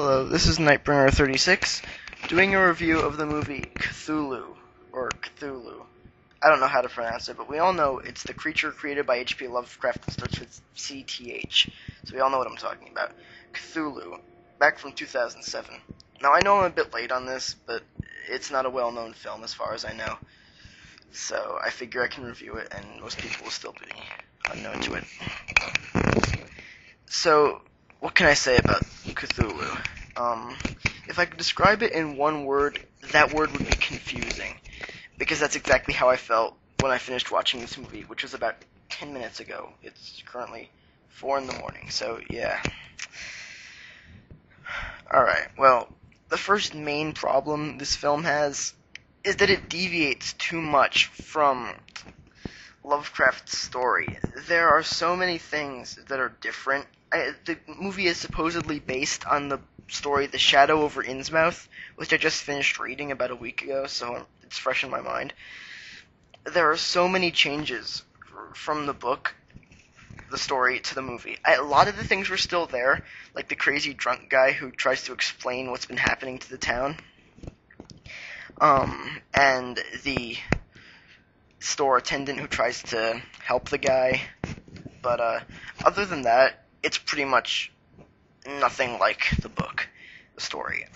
Hello, this is Nightbringer36, doing a review of the movie Cthulhu, or Cthulhu. I don't know how to pronounce it, but we all know it's the creature created by H.P. Lovecraft that starts with CTH, so we all know what I'm talking about. Cthulhu, back from 2007. Now, I know I'm a bit late on this, but it's not a well-known film as far as I know, so I figure I can review it, and most people will still be unknown to it. So, what can I say about Cthulhu? If I could describe it in one word, that word would be confusing. Because that's exactly how I felt when I finished watching this movie, which was about 10 minutes ago. It's currently 4 in the morning, so yeah. Alright, well, the first main problem this film has is that it deviates too much from Lovecraft's story. There are so many things that are different. The movie is supposedly based on the story The Shadow over Innsmouth, which I just finished reading about a week ago, so it's fresh in my mind. There are so many changes from the book, the story, to the movie. A lot of the things were still there, like the crazy drunk guy who tries to explain what's been happening to the town, and the store attendant who tries to help the guy. But other than that, it's pretty much nothing like the book, the story.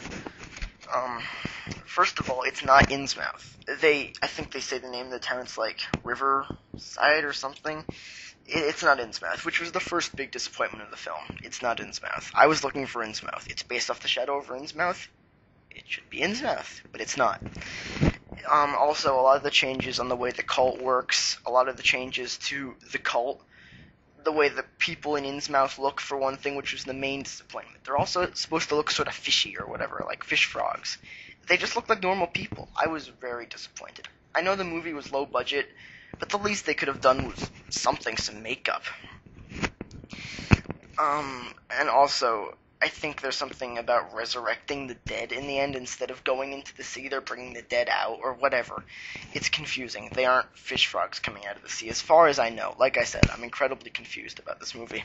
First of all, it's not Innsmouth. I think they say the name of the town, it's like Riverside or something. It's not Innsmouth, which was the first big disappointment of the film. It's not Innsmouth. I was looking for Innsmouth. It's based off The Shadow over Innsmouth. It should be Innsmouth, but it's not. Also, a lot of the changes on the way the cult works, a lot of the changes to the cult, the way the people in Innsmouth look, for one thing, which was the main disappointment. They're also supposed to look sort of fishy or whatever, like fish frogs. They just look like normal people. I was very disappointed. I know the movie was low budget, but the least they could have done was some makeup. And also, I think there's something about resurrecting the dead in the end instead of going into the sea. They're bringing the dead out or whatever. It's confusing. They aren't fish frogs coming out of the sea, as far as I know. Like I said, I'm incredibly confused about this movie.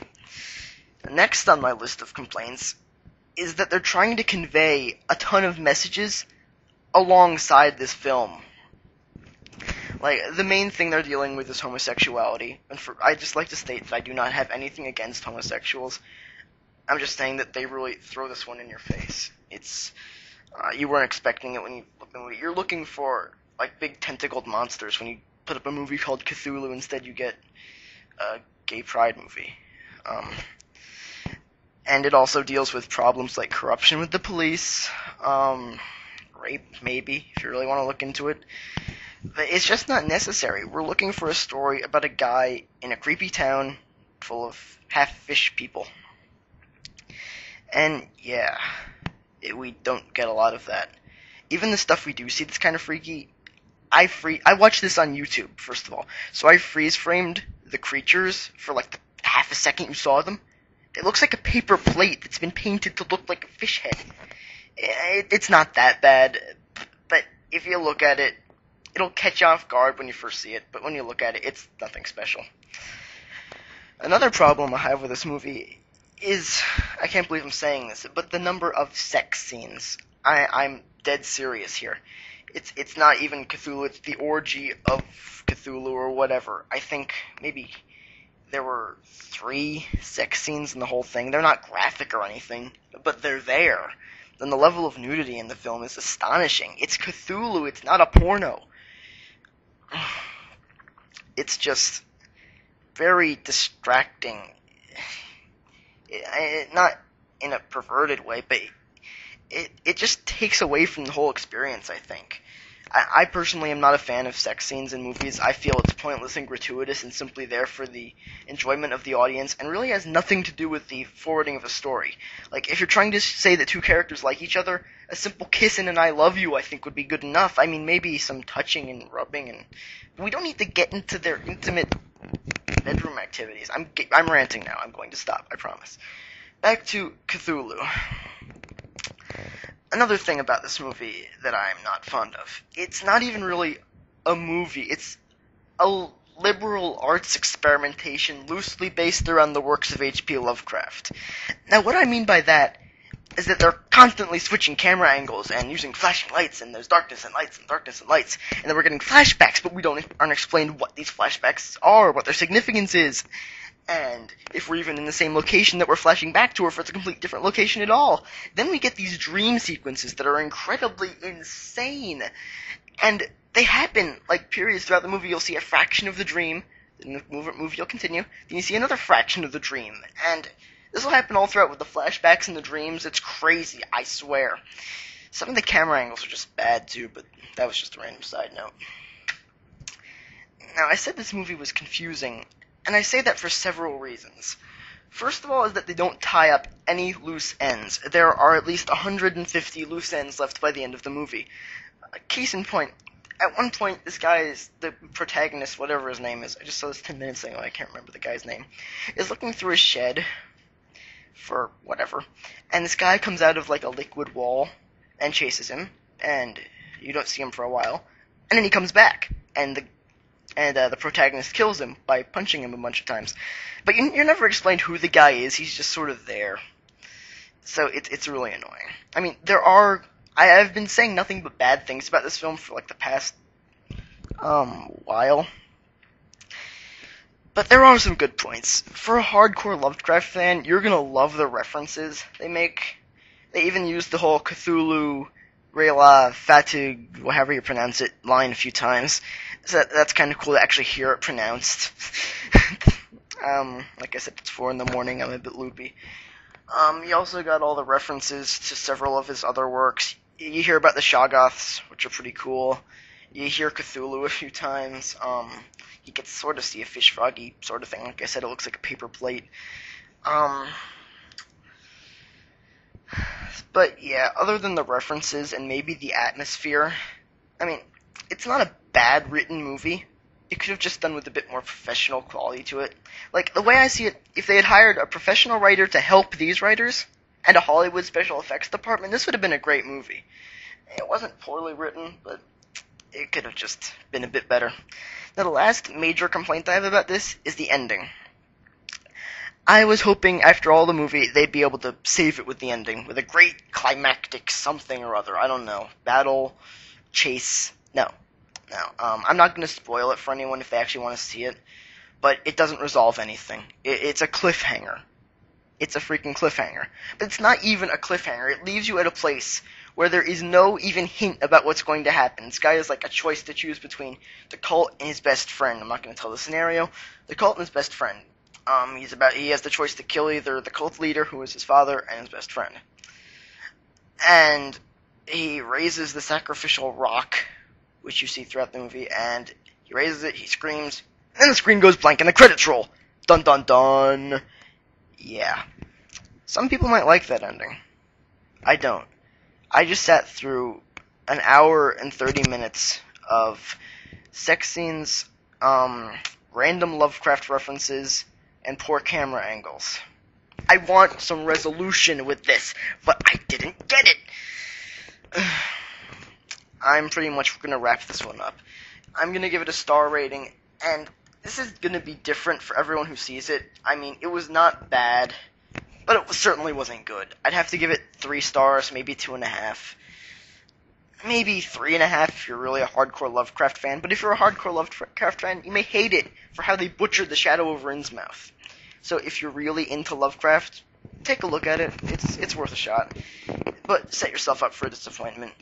Next on my list of complaints is that they're trying to convey a ton of messages alongside this film. Like, the main thing they're dealing with is homosexuality. And I just like to state that I do not have anything against homosexuals. I'm just saying that they really throw this one in your face. It's, you weren't expecting it when you look at the movie. You're looking for, like, big tentacled monsters. When you put up a movie called Cthulhu, instead you get a gay pride movie. And it also deals with problems like corruption with the police, rape, maybe, if you really want to look into it. But it's just not necessary. We're looking for a story about a guy in a creepy town full of half-fish people. And, yeah, we don't get a lot of that. Even the stuff we do see that's kind of freaky, I watched this on YouTube, first of all. So I freeze-framed the creatures for, like, the half a second you saw them. It looks like a paper plate that's been painted to look like a fish head. It's not that bad, but if you look at it, it'll catch you off guard when you first see it, but when you look at it, it's nothing special. Another problem I have with this movie is, I can't believe I'm saying this, but the number of sex scenes. I'm dead serious here. It's not even Cthulhu, it's the orgy of Cthulhu or whatever. I think maybe there were 3 sex scenes in the whole thing. They're not graphic or anything, but they're there. And the level of nudity in the film is astonishing. It's Cthulhu, it's not a porno. It's just very distracting. Not in a perverted way, but it just takes away from the whole experience, I think. I personally am not a fan of sex scenes in movies. I feel it's pointless and gratuitous and simply there for the enjoyment of the audience and really has nothing to do with the forwarding of a story. Like, if you're trying to say that 2 characters like each other, a simple kiss and an I love you I think would be good enough. I mean, maybe some touching and rubbing, but we don't need to get into their intimate bedroom activities. I'm ranting now. I'm going to stop, I promise. Back to Cthulhu. Another thing about this movie that I'm not fond of, it's not even really a movie, it's a liberal arts experimentation loosely based around the works of H.P. Lovecraft. Now, what I mean by that is that they're constantly switching camera angles and using flashing lights, and there's darkness and lights and darkness and lights, and then we're getting flashbacks, but we aren't explained what these flashbacks are, what their significance is, and if we're even in the same location that we're flashing back to, or if it's a complete different location at all. Then we get these dream sequences that are incredibly insane, and they happen, like, periods throughout the movie. You'll see a fraction of the dream, then the movie will continue, then you see another fraction of the dream, and this will happen all throughout with the flashbacks and the dreams. It's crazy, I swear. Some of the camera angles are just bad, too, but that was just a random side note. Now, I said this movie was confusing, and I say that for several reasons. First of all is that they don't tie up any loose ends. There are at least 150 loose ends left by the end of the movie. Case in point, at one point, this guy is, the protagonist, whatever his name is, I just saw this 10 minutes ago, I can't remember the guy's name, is looking through a shed for whatever, and this guy comes out of, like, a liquid wall and chases him, and you don't see him for a while, and then he comes back, and the protagonist kills him by punching him a bunch of times. But you're never explained who the guy is, he's just sort of there. So it's really annoying. I mean, I've been saying nothing but bad things about this film for, like, the past, while. But there are some good points. For a hardcore Lovecraft fan, you're gonna love the references they make. They even use the whole Cthulhu, Rayla, Fatig, however you pronounce it, line a few times. So that's kind of cool to actually hear it pronounced. Like I said, it's 4 in the morning, I'm a bit loopy. You also got all the references to several of his other works. You hear about the Shoggoths, which are pretty cool. You hear Cthulhu a few times. You get to sort of see a fish froggy sort of thing. Like I said, it looks like a paper plate. But yeah, other than the references and maybe the atmosphere, I mean, it's not a bad written movie. It could have just done with a bit more professional quality to it. Like, the way I see it, if they had hired a professional writer to help these writers, and a Hollywood special effects department, this would have been a great movie. It wasn't poorly written, but it could have just been a bit better. Now, the last major complaint I have about this is the ending. I was hoping, after all the movie, they'd be able to save it with the ending, with a great climactic something or other. I don't know. Battle, chase. No. I'm not going to spoil it for anyone if they actually want to see it, but it doesn't resolve anything. It's a cliffhanger. It's a freaking cliffhanger. But it's not even a cliffhanger. It leaves you at a place where there is no even hint about what's going to happen. This guy has, like, a choice to choose between the cult and his best friend. I'm not going to tell the scenario. The cult and his best friend. He has the choice to kill either the cult leader, who is his father, and his best friend. And he raises the sacrificial rock, which you see throughout the movie, and he raises it, he screams, and then the screen goes blank, and the credits roll. Dun dun dun. Yeah. Some people might like that ending. I don't. I just sat through an hour and 30 minutes of sex scenes, random Lovecraft references, and poor camera angles. I want some resolution with this, but I didn't get it. I'm pretty much going to wrap this one up. I'm going to give it a star rating, and this is going to be different for everyone who sees it. I mean, it was not bad, but it certainly wasn't good. I'd have to give it 3 stars, maybe 2.5. Maybe 3.5 if you're really a hardcore Lovecraft fan, but if you're a hardcore Lovecraft fan, you may hate it for how they butchered the shadow over Innsmouth. So if you're really into Lovecraft, take a look at it. It's worth a shot. But set yourself up for a disappointment.